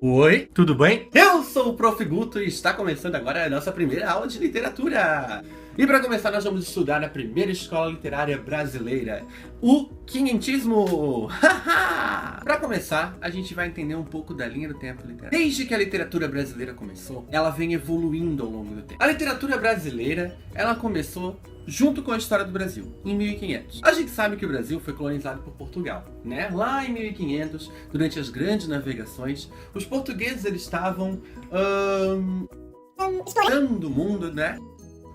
Oi, tudo bem? Eu sou o Prof. Guto e está começando agora a nossa primeira aula de literatura. E para começar, nós vamos estudar na primeira escola literária brasileira, o quinhentismo. Para começar, a gente vai entender um pouco da linha do tempo literário. Desde que a literatura brasileira começou, ela vem evoluindo ao longo do tempo. A literatura brasileira, ela começou junto com a história do Brasil, em 1500. A gente sabe que o Brasil foi colonizado por Portugal, né? Lá em 1500, durante as grandes navegações, os portugueses eles estavam explorando o mundo, né?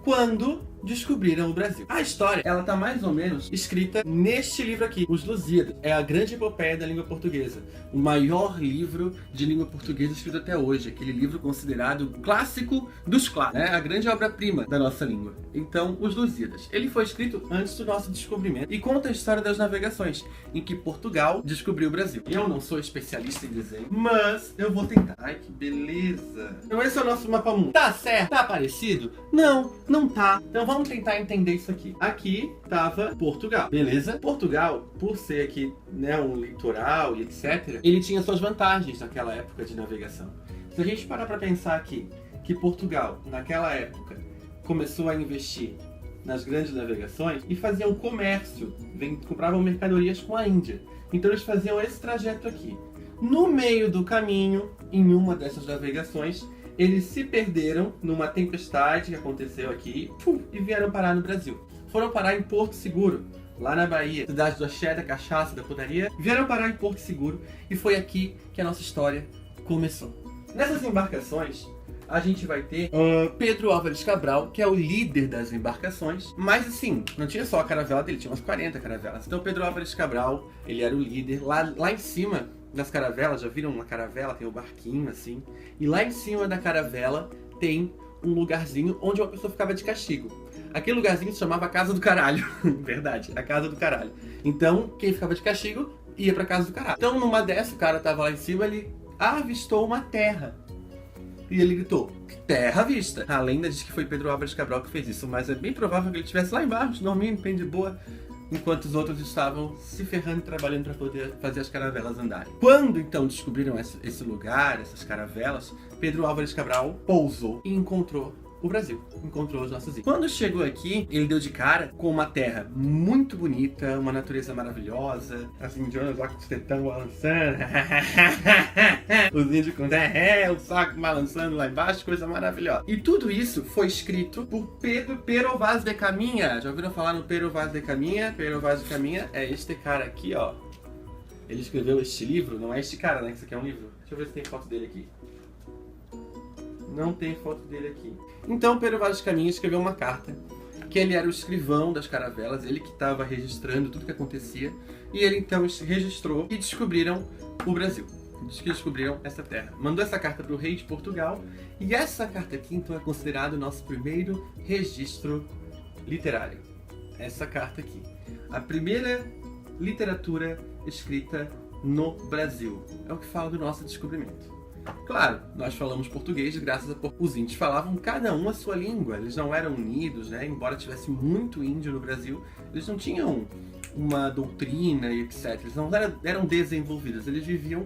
Quando descobriram o Brasil. A história, ela tá mais ou menos escrita neste livro aqui, Os Lusíadas. É a grande epopeia da língua portuguesa. O maior livro de língua portuguesa escrito até hoje. Aquele livro considerado clássico dos clássicos, né? A grande obra-prima da nossa língua. Então, Os Lusíadas. Ele foi escrito antes do nosso descobrimento e conta a história das navegações, em que Portugal descobriu o Brasil. Eu não sou especialista em desenho, mas eu vou tentar. Ai, que beleza! Então esse é o nosso mapa mundo. Tá certo? Tá parecido? Não, não tá. Então vamos tentar entender isso aqui. Aqui tava Portugal, beleza? Portugal, por ser aqui, né, um litoral e etc., ele tinha suas vantagens naquela época de navegação. Se a gente parar para pensar aqui que Portugal, naquela época, começou a investir nas grandes navegações e faziam comércio, compravam mercadorias com a Índia. Então eles faziam esse trajeto aqui. No meio do caminho, em uma dessas navegações, eles se perderam numa tempestade que aconteceu aqui e vieram parar no Brasil. Foram parar em Porto Seguro, lá na Bahia, cidade do axé, da cachaça, da putaria. Vieram parar em Porto Seguro e foi aqui que a nossa história começou. Nessas embarcações, a gente vai ter Pedro Álvares Cabral, que é o líder das embarcações. Mas assim, não tinha só a caravela dele, tinha umas 40 caravelas. Então Pedro Álvares Cabral, ele era o líder. Lá em cima das caravelas, já viram uma caravela? Tem um barquinho assim. E lá em cima da caravela tem um lugarzinho onde uma pessoa ficava de castigo. Aquele lugarzinho se chamava Casa do Caralho. Verdade, a Casa do Caralho. Então, quem ficava de castigo ia pra Casa do Caralho. Então, numa dessas, o cara tava lá em cima, ele avistou uma terra. E ele gritou, terra à vista. A lenda diz que foi Pedro Álvares Cabral que fez isso, mas é bem provável que ele estivesse lá embaixo, dormindo, bem de boa, enquanto os outros estavam se ferrando e trabalhando para poder fazer as caravelas andarem. Quando então descobriram esse lugar, essas caravelas, Pedro Álvares Cabral pousou e encontrou o Brasil, encontrou os nossos índios. Quando chegou aqui, ele deu de cara com uma terra muito bonita, uma natureza maravilhosa, as indianas lá com os tetão balançando, os índios com o saco balançando lá embaixo, coisa maravilhosa. E tudo isso foi escrito por Pero Vaz de Caminha. Já ouviram falar no Pero Vaz de Caminha? Pero Vaz de Caminha é este cara aqui, ó. Ele escreveu este livro, não é este cara, né? Que isso aqui é um livro. Deixa eu ver se tem foto dele aqui. Não tem foto dele aqui. Então, Pero Vaz de Caminha escreveu uma carta, que ele era o escrivão das caravelas, ele que estava registrando tudo que acontecia, e ele então registrou e descobriram o Brasil. Diz que descobriram essa terra. Mandou essa carta para o rei de Portugal, e essa carta aqui então é considerado o nosso primeiro registro literário. Essa carta aqui. A primeira literatura escrita no Brasil. É o que fala do nosso descobrimento. Claro, nós falamos português graças a os índios falavam cada um a sua língua. Eles não eram unidos, né? Embora tivesse muito índio no Brasil, eles não tinham uma doutrina e etc. Eles não eram desenvolvidos, eles viviam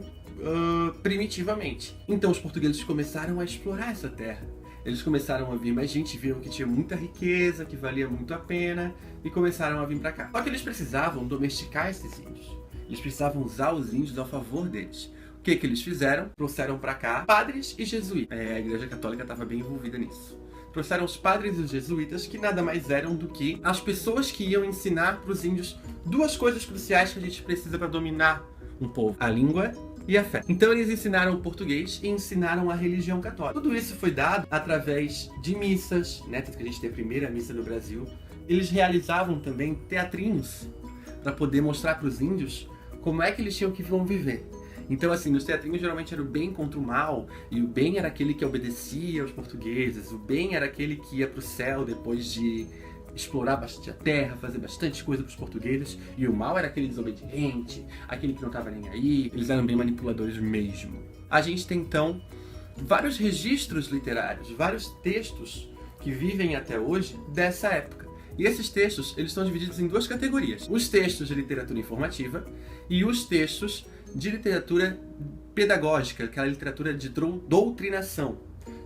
primitivamente. Então os portugueses começaram a explorar essa terra. Eles começaram a vir mais gente, viram que tinha muita riqueza, que valia muito a pena, e começaram a vir para cá. Só que eles precisavam domesticar esses índios. Eles precisavam usar os índios a favor deles. O que eles fizeram? Trouxeram para cá padres e jesuítas. A Igreja Católica estava bem envolvida nisso. Trouxeram os padres e os jesuítas, que nada mais eram do que as pessoas que iam ensinar para os índios duas coisas cruciais que a gente precisa para dominar um povo: a língua e a fé. Então eles ensinaram o português e ensinaram a religião católica. Tudo isso foi dado através de missas, né? Tanto que a gente tem a primeira missa no Brasil. Eles realizavam também teatrinhos para poder mostrar para os índios como é que eles tinham que viver. Então, assim, nos teatrinhos geralmente era o bem contra o mal, e o bem era aquele que obedecia aos portugueses, o bem era aquele que ia pro céu depois de explorar bastante a terra, fazer bastante coisa pros portugueses, e o mal era aquele desobediente, aquele que não tava nem aí, eles eram bem manipuladores mesmo. A gente tem, então, vários registros literários, vários textos que vivem até hoje dessa época. E esses textos, eles estão divididos em duas categorias: os textos de literatura informativa e os textos de literatura pedagógica, aquela literatura de doutrinação.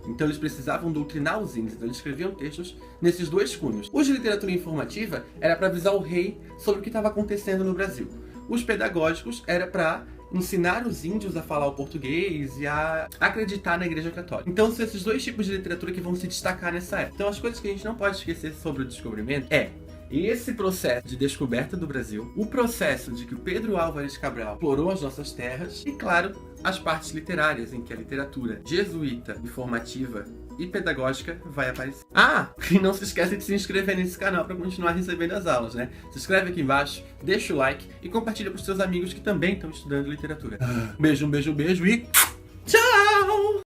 Então eles precisavam doutrinar os índios, então eles escreviam textos nesses dois cunhos. Os de literatura informativa era para avisar o rei sobre o que estava acontecendo no Brasil. Os pedagógicos era para ensinar os índios a falar o português e a acreditar na Igreja Católica. Então são esses dois tipos de literatura que vão se destacar nessa época. Então as coisas que a gente não pode esquecer sobre o descobrimento é esse processo de descoberta do Brasil, o processo de que o Pedro Álvares Cabral explorou as nossas terras e, claro, as partes literárias em que a literatura jesuíta, informativa e pedagógica vai aparecer. Ah, e não se esqueça de se inscrever nesse canal para continuar recebendo as aulas, né? Se inscreve aqui embaixo, deixa o like e compartilha com os seus amigos que também estão estudando literatura. Beijo, um beijo, um beijo e